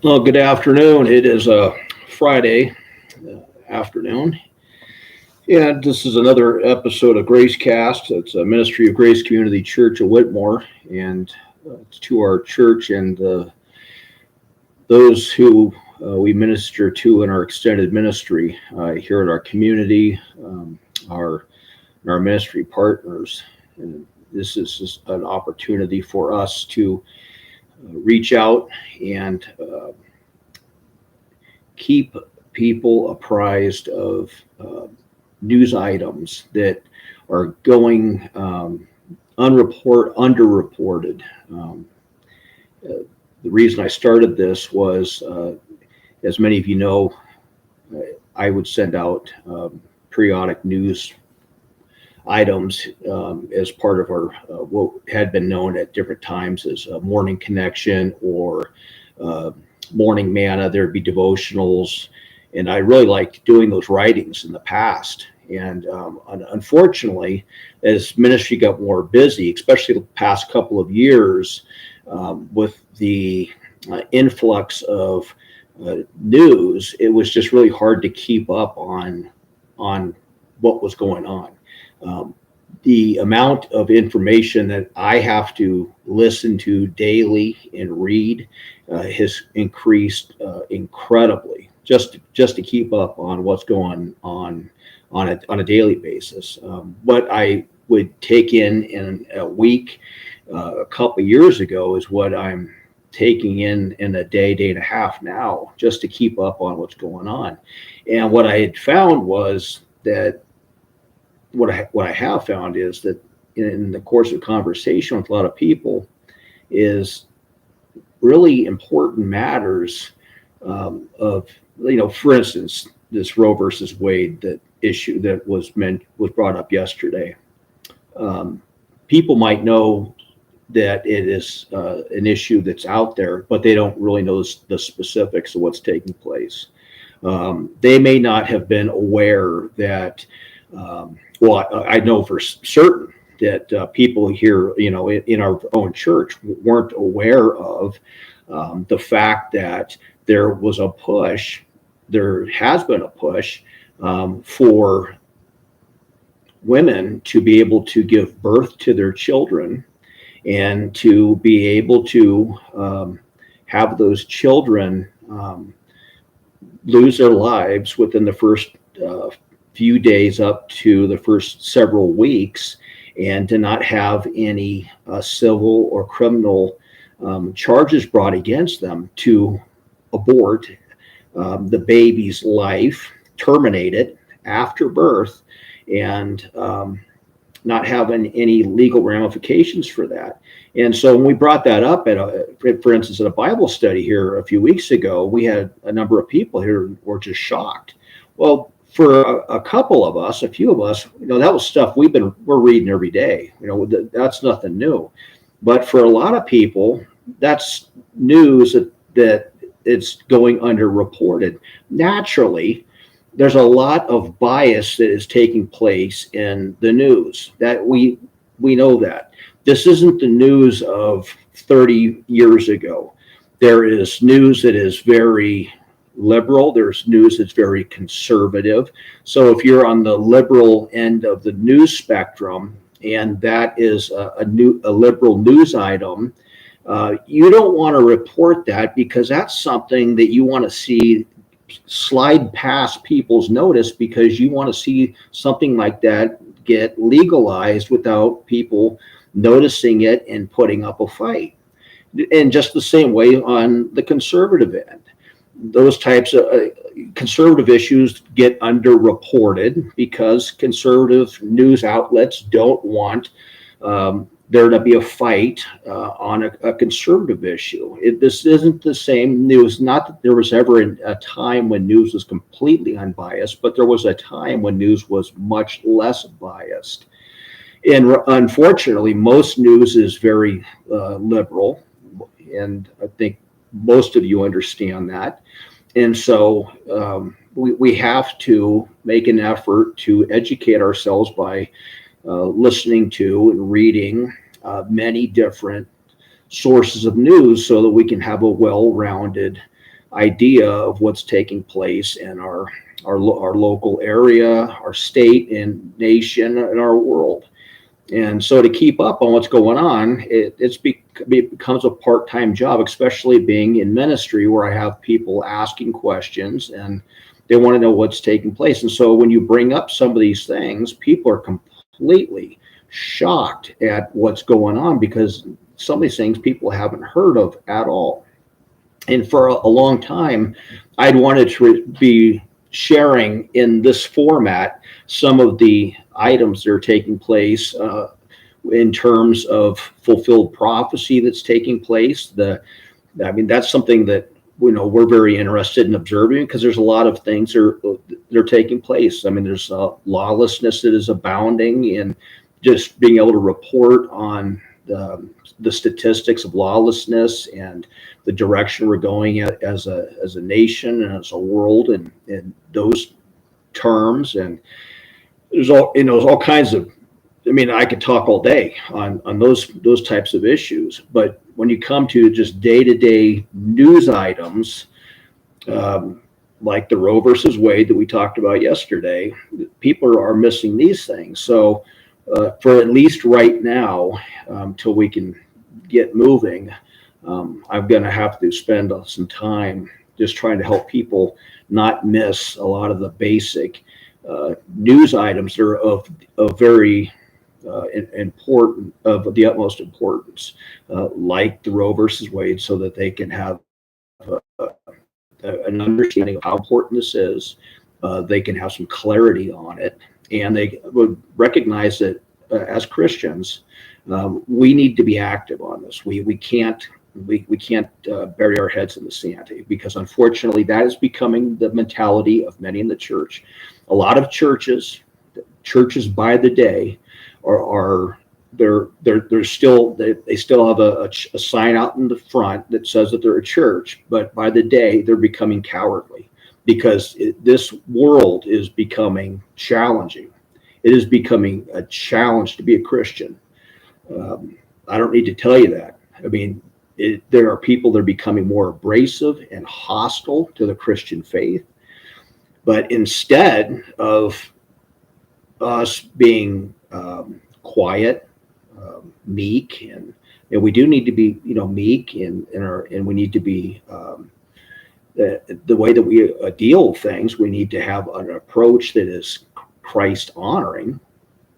Well, good afternoon. It is a Friday afternoon, and this is another episode of Gracecast. It's a ministry of Grace Community Church of Whitmore, and it's to our church and those who we minister to in our extended ministry here at our community, our our ministry partners. And this is just an opportunity for us to reach out and keep people apprised of news items that are going underreported. The reason I started this was, as many of you know, I would send out periodic news items as part of our what had been known at different times as Morning Connection or Morning Manna. There'd be devotionals, and I really liked doing those writings in the past. And unfortunately, as ministry got more busy, especially the past couple of years, with the influx of news, it was just really hard to keep up on what was going on. The amount of information that I have to listen to daily and read has increased incredibly, just to keep up on what's going on a daily basis. What I would take in a week a couple of years ago is what I'm taking in a day and a half now, just to keep up on what's going on. And what I had found was that what I have found is that in the course of conversation with a lot of people is really important matters of, for instance, this Roe versus Wade, that issue that was brought up yesterday. People might know that it is an issue that's out there, but they don't really know the specifics of what's taking place. They may not have been aware that, I know for certain that people here, in our own church weren't aware of the fact that there has been a push for women to be able to give birth to their children and to be able to have those children lose their lives within the first few days up to the first several weeks, and to not have any civil or criminal charges brought against them, to abort the baby's life, terminate it after birth, and not having any legal ramifications for that. And so when we brought that up for instance, at a Bible study here a few weeks ago, we had a number of people here who were just shocked. Well, for a couple of us, a few of us, that was stuff we're reading every day. That's nothing new. But for a lot of people, that's news that it's going underreported. Naturally, there's a lot of bias that is taking place in the news. That we know that. This isn't the news of 30 years ago. There is news that is very liberal. There's news that's very conservative. So if you're on the liberal end of the news spectrum, and that is a liberal news item, you don't want to report that, because that's something that you want to see slide past people's notice, because you want to see something like that get legalized without people noticing it and putting up a fight. And just the same way on the conservative end. Those types of conservative issues get underreported because conservative news outlets don't want there to be a fight on a conservative issue. This isn't the same news. Not that there was ever a time when news was completely unbiased, but there was a time when news was much less biased. And unfortunately, most news is very liberal, and I think most of you understand that. And so we have to make an effort to educate ourselves by listening to and reading many different sources of news, so that we can have a well-rounded idea of what's taking place in our local area, our state and nation, and our world. And so to keep up on what's going on, it becomes a part-time job, especially being in ministry where I have people asking questions and they want to know what's taking place. And so when you bring up some of these things, people are completely shocked at what's going on because some of these things people haven't heard of at all. And for a long time, I'd wanted to be sharing in this format some of the items that are taking place in terms of fulfilled prophecy that's taking place. That's something that we're very interested in observing because there's a lot of things that are taking place. I mean, there's lawlessness that is abounding, and just being able to report on the statistics of lawlessness and the direction we're going at as a nation and as a world, and those terms. And there's all kinds of, I could talk all day on those types of issues. But when you come to just day-to-day news items, like the Roe versus Wade that we talked about yesterday, people are missing these things. So for at least right now, till we can get moving, I'm going to have to spend some time just trying to help people not miss a lot of the basic news items that are of very important, of the utmost importance, like the Roe versus Wade, so that they can have an understanding of how important this is. They can have some clarity on it, and they would recognize that as Christians, we need to be active on this. We can't bury our heads in the sand, because unfortunately that is becoming the mentality of many in the church. A lot of churches by the day they still have a sign out in the front that says that they're a church, but by the day they're becoming cowardly because this world is becoming challenging. It is becoming a challenge to be a Christian. I don't need to tell you that. There are people that are becoming more abrasive and hostile to the Christian faith. But instead of us being quiet, meek, and we do need to be, meek, and we need to be the way that we deal with things. We need to have an approach that is Christ honoring,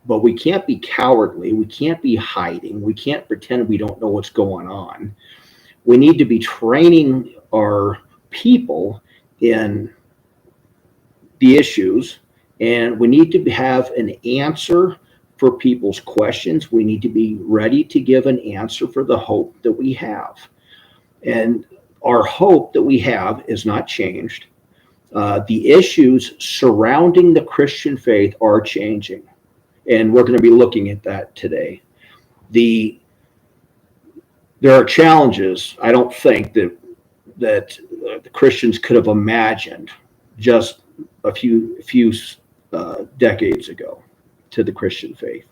but we can't be cowardly. We can't be hiding. We can't pretend we don't know what's going on. We need to be training our people in the issues, and we need to have an answer for people's questions. We need to be ready to give an answer for the hope that we have. And our hope that we have is not changed. The issues surrounding the Christian faith are changing, and we're going to be looking at that today. There are challenges I don't think that the Christians could have imagined just a few decades ago to the Christian faith.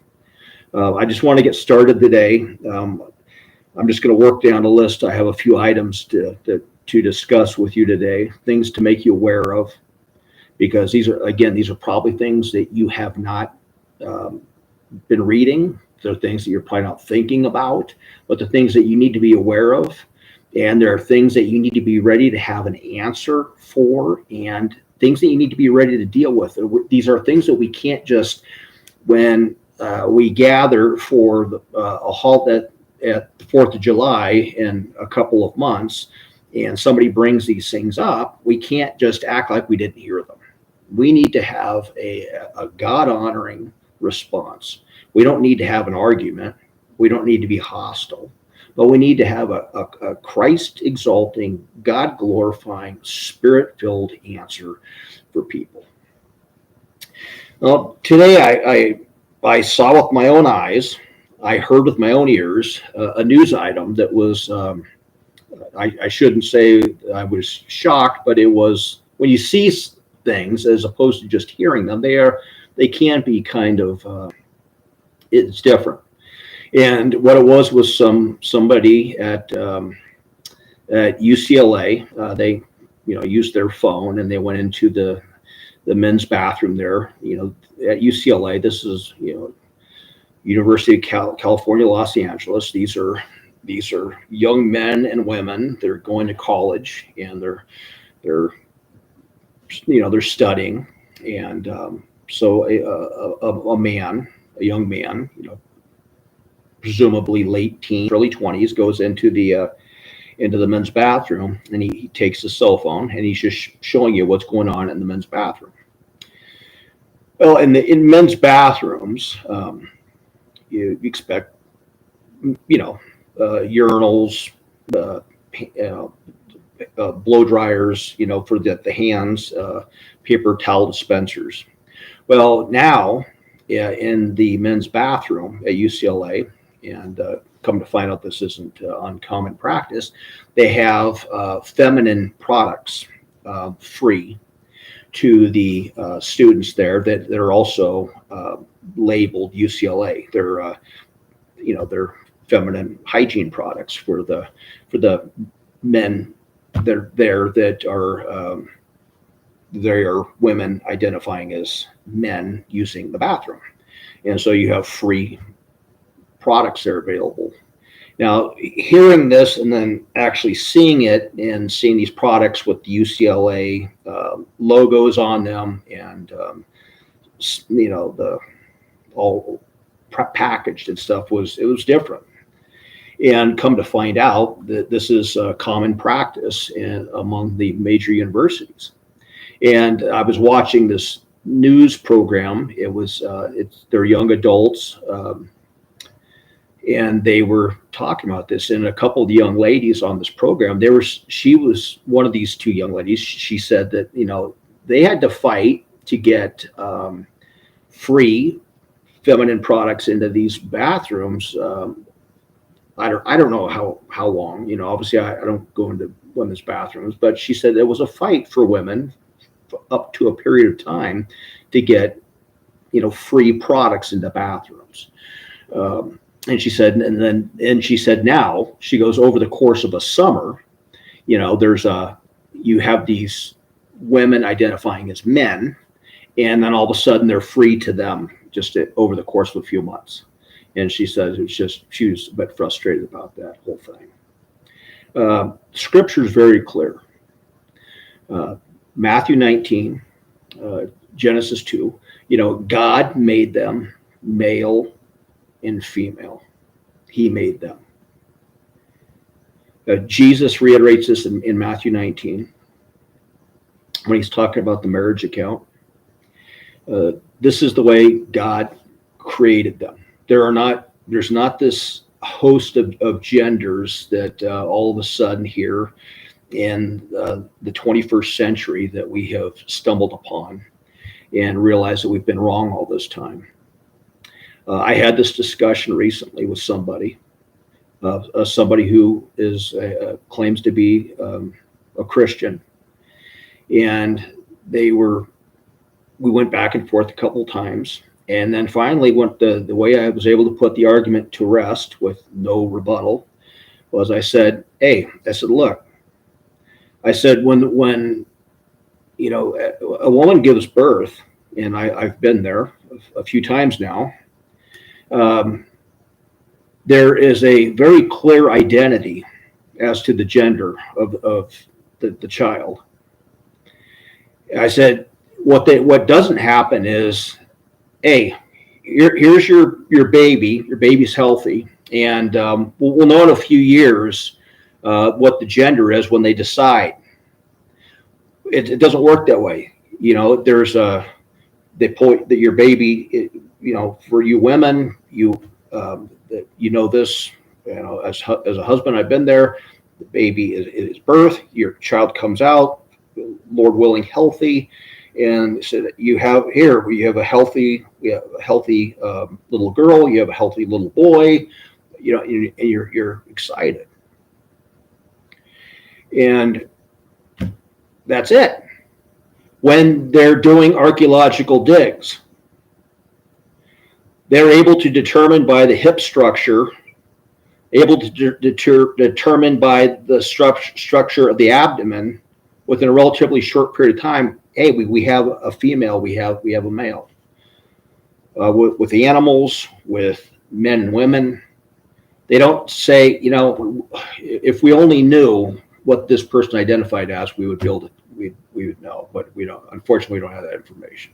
I just want to get started today. I'm just going to work down the list. I have a few items to discuss with you today, things to make you aware of, because these are probably things that you have not been reading. They're things that you're probably not thinking about, but the things that you need to be aware of. And there are things that you need to be ready to have an answer for, and things that you need to be ready to deal with. These are things that we can't just, when we gather for a halt at the 4th of July in a couple of months, and somebody brings these things up, we can't just act like we didn't hear them. We need to have a God-honoring response. We don't need to have an argument. We don't need to be hostile, but we need to have a Christ-exalting, God-glorifying, Spirit-filled answer for people. Well, today I saw with my own eyes, I heard with my own ears, a news item that was, I shouldn't say I was shocked, but it was, when you see things as opposed to just hearing them, they can be kind of, it's different. And what it was somebody at UCLA. used their phone, and they went into the men's bathroom there, at UCLA. This is, University of California, Los Angeles. These are young men and women. They're going to college, and they're studying. And so a young man, presumably late teens, early 20s, goes into the men's bathroom, and he takes his cell phone, and he's just showing you what's going on in the men's bathroom. Well, in men's bathrooms, you expect, urinals, blow dryers, for the hands, paper towel dispensers. Well, now, in the men's bathroom at UCLA, and come to find out this isn't uncommon practice, they have feminine products free to the students there that are also labeled UCLA. They're feminine hygiene products for the men that are they are women identifying as men using the bathroom, and so you have free products that are available. Now, hearing this and then actually seeing it and seeing these products with the UCLA logos on them, and the all packaged and stuff, it was different. And come to find out that this is a common practice among the major universities. And I was watching this news program. They're young adults. And they were talking about this, and a couple of the young ladies on this program, she was one of these two young ladies. She said that, they had to fight to get free feminine products into these bathrooms. I don't know how long, obviously I don't go into women's bathrooms, but she said there was a fight for women up to a period of time to get, free products into bathrooms. And she said, now she goes, over the course of a summer, you have these women identifying as men, and then all of a sudden they're free to them just over the course of a few months. And she says she was a bit frustrated about that whole thing. Scripture is very clear. Matthew 19, Genesis 2, God made them male and female. He made them. Jesus reiterates this in Matthew 19 when he's talking about the marriage account. This is the way God created them. There's not this host of genders that all of a sudden here in the 21st century that we have stumbled upon and realized that we've been wrong all this time. I had this discussion recently with somebody who claims to be a Christian, and we went back and forth a couple of times, and then finally the way I was able to put the argument to rest with no rebuttal was I said, look, I said, when a woman gives birth, and I've been there a few times now, there is a very clear identity as to the gender of the child. I said, what doesn't happen is, here's your baby. Your baby's healthy, and we'll know in a few years what the gender is when they decide. It doesn't work that way. There's the point that your baby, for you women, this, as a husband, I've been there. The baby is birth. Your child comes out, Lord willing, healthy, and so you have a healthy little girl. You have a healthy little boy. And you're excited, and that's it. When they're doing archaeological digs, they're able to determine by the hip structure, able to determine by the structure of the abdomen within a relatively short period of time, hey, we have a female, we have a male. With the animals, with men and women, they don't say, if we only knew what this person identified as, we would be able to, we would know, but we don't. Unfortunately, we don't have that information.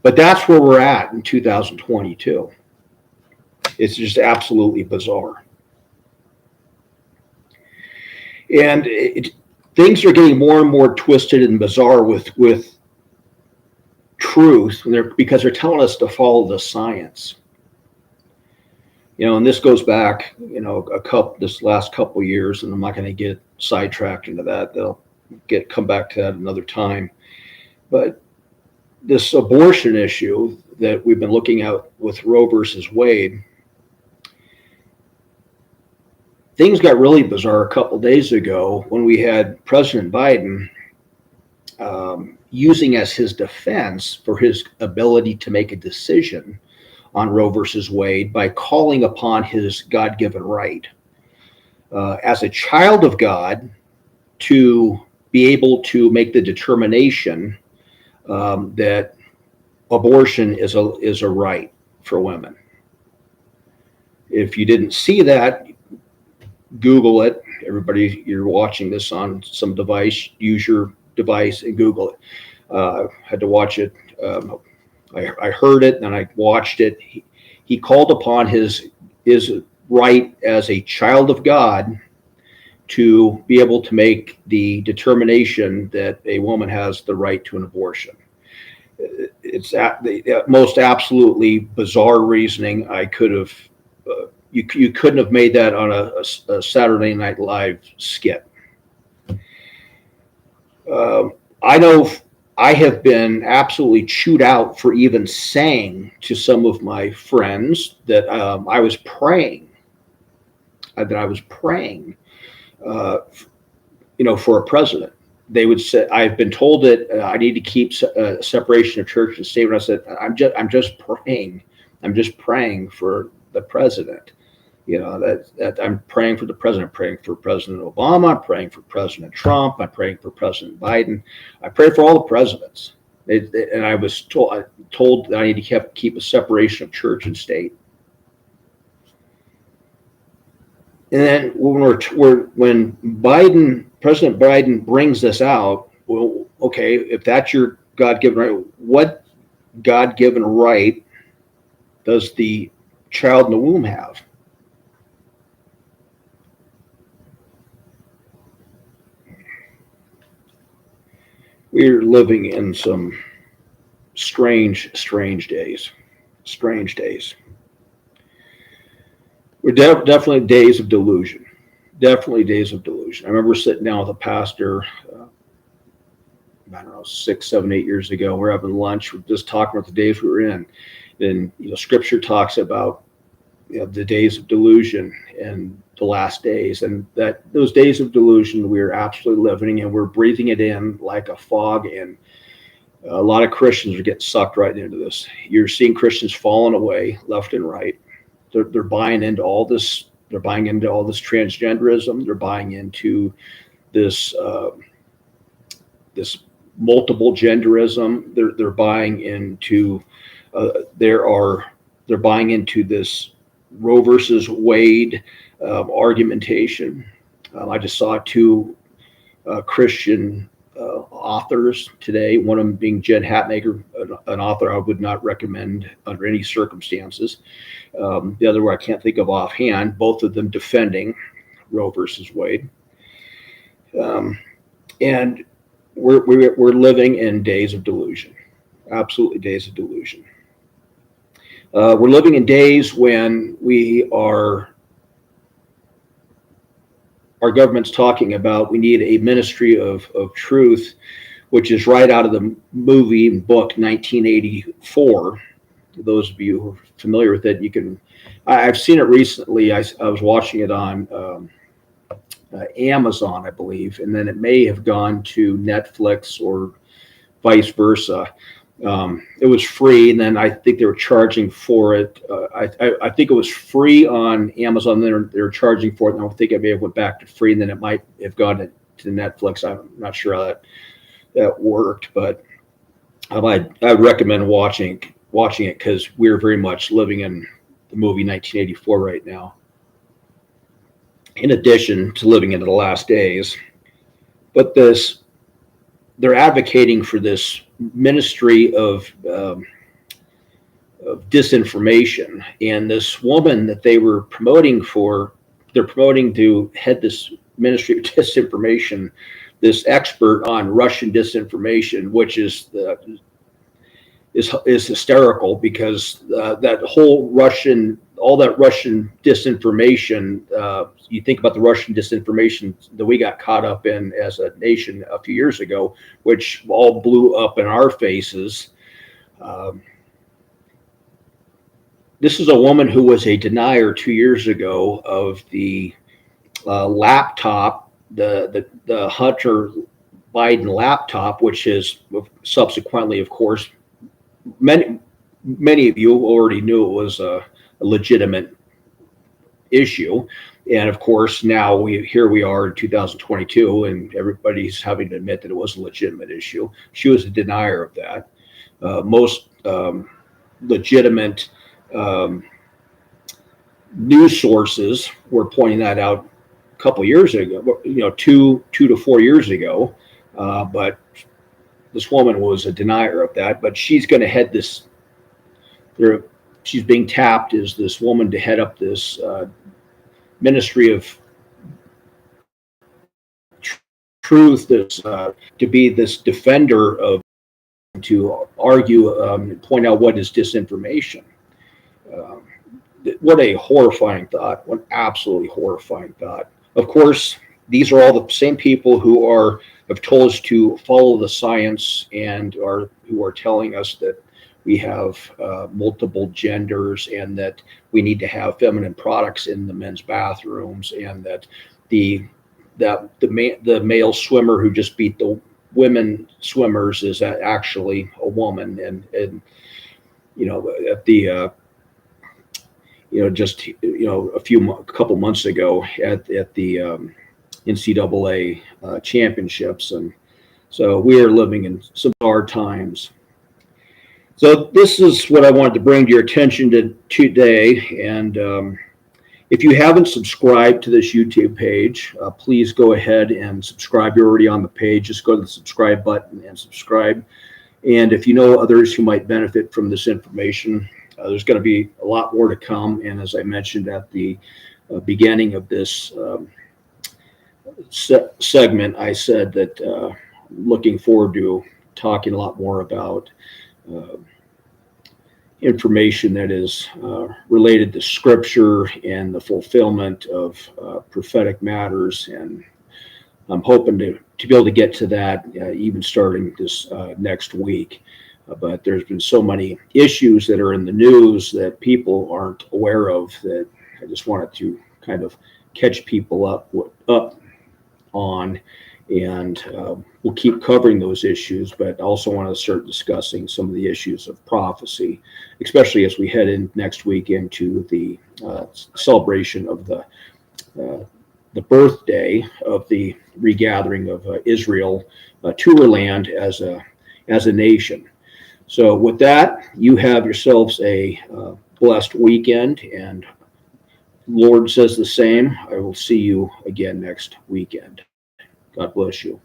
But that's where we're at in 2022. It's just absolutely bizarre. And things are getting more and more twisted and bizarre with truth, because they're telling us to follow the science. And this goes back, this last couple of years, and I'm not going to get sidetracked into that. They'll come back to that another time. But this abortion issue that we've been looking at with Roe versus Wade, things got really bizarre a couple of days ago when we had President Biden using as his defense for his ability to make a decision on Roe versus Wade by calling upon his God-given right as a child of God to be able to make the determination that abortion is a right for women. If you didn't see that, Google it. Everybody, you're watching this on some device, use your device and Google it. I had to watch it. I heard it and I watched it. He called upon his right as a child of God to be able to make the determination that a woman has the right to an abortion. It's the most absolutely bizarre reasoning I could have. You couldn't have made that on a Saturday Night Live skit. I know I have been absolutely chewed out for even saying to some of my friends that I was praying. For a president. They would say, I've been told that I need to keep separation of church and state. And I said, I'm just praying. I'm just praying for the president. That I'm praying for the president. I'm praying for President Obama. I'm praying for President Trump. I'm praying for President Biden. I pray for all the presidents. And I was told that I need to keep a separation of church and state. And then when President Biden brings this out, well, okay, if that's your God-given right, what God-given right does the child in the womb have? We're living in some strange days. Strange days. We're definitely days of delusion. Definitely days of delusion. I remember sitting down with a pastor, I don't know, 6, 7, 8 years ago. We're having lunch. We're just talking about the days we were in. And Scripture talks about the days of delusion and the last days, and that those days of delusion we're absolutely living, and we're breathing it in like a fog. And a lot of Christians are getting sucked right into this. You're seeing Christians falling away left and right. They're buying into all this. They're buying into all this transgenderism. They're buying into this this multiple genderism. They're buying into they're buying into this Roe versus Wade argumentation. I just saw 2 Christian authors today, one of them being Jen Hatmaker, an author I would not recommend under any circumstances. The other one I can't think of offhand, both of them defending Roe versus Wade. And we're living in days of delusion, absolutely days of delusion. We're living in days when our government's talking about we need a ministry of truth, which is right out of the movie and book 1984. Those of you who are familiar with it, I've seen it recently. I was watching it on Amazon, I believe, and then it may have gone to Netflix or vice versa. It was free, and then I think they were charging for it. I think it was free on Amazon, then they were charging for it, and I think it may have went back to free, and then it might have gone to Netflix. I'm not sure how that worked, but I'd recommend watching it because we're very much living in the movie 1984 right now. In addition to living into the last days, but they're advocating for this ministry of disinformation, and this woman that they're promoting to head this ministry of disinformation, this expert on Russian disinformation, which is hysterical, because all that Russian disinformation, you think about the Russian disinformation that we got caught up in as a nation a few years ago, which all blew up in our faces. This is a woman who was a denier 2 years ago of the laptop, the Hunter Biden laptop, which is subsequently, of course, many of you already knew it was a legitimate issue. And of course, now here we are in 2022, and everybody's having to admit that it was a legitimate issue. She was a denier of that. Most legitimate news sources were pointing that out a couple years ago, 2 to 4 years ago. But this woman was a denier of that. But she's going to head this. She's being tapped as this woman to head up this ministry of truth, to be this defender of, to argue, point out what is disinformation. What a horrifying thought! What absolutely horrifying thought! Of course, these are all the same people who have told us to follow the science and who are telling us that we have multiple genders, and that we need to have feminine products in the men's bathrooms, and that the male swimmer who just beat the women swimmers is actually a woman. And at the just a couple months ago at the NCAA championships. And so we are living in some hard times. So this is what I wanted to bring to your attention today. And if you haven't subscribed to this YouTube page, please go ahead and subscribe. You're already on the page. Just go to the subscribe button and subscribe. And if you know others who might benefit from this information, there's going to be a lot more to come. And as I mentioned at the beginning of this segment, I said that looking forward to talking a lot more about information that is related to Scripture and the fulfillment of prophetic matters. And I'm hoping to be able to get to that even starting this next week. But there's been so many issues that are in the news that people aren't aware of, that I just wanted to kind of catch people up on. And we'll keep covering those issues, but I also want to start discussing some of the issues of prophecy, especially as we head in next week into the celebration of the birthday of the regathering of Israel to her land as a nation. So with that, you have yourselves a blessed weekend, and Lord says the same. I will see you again next weekend. God bless you.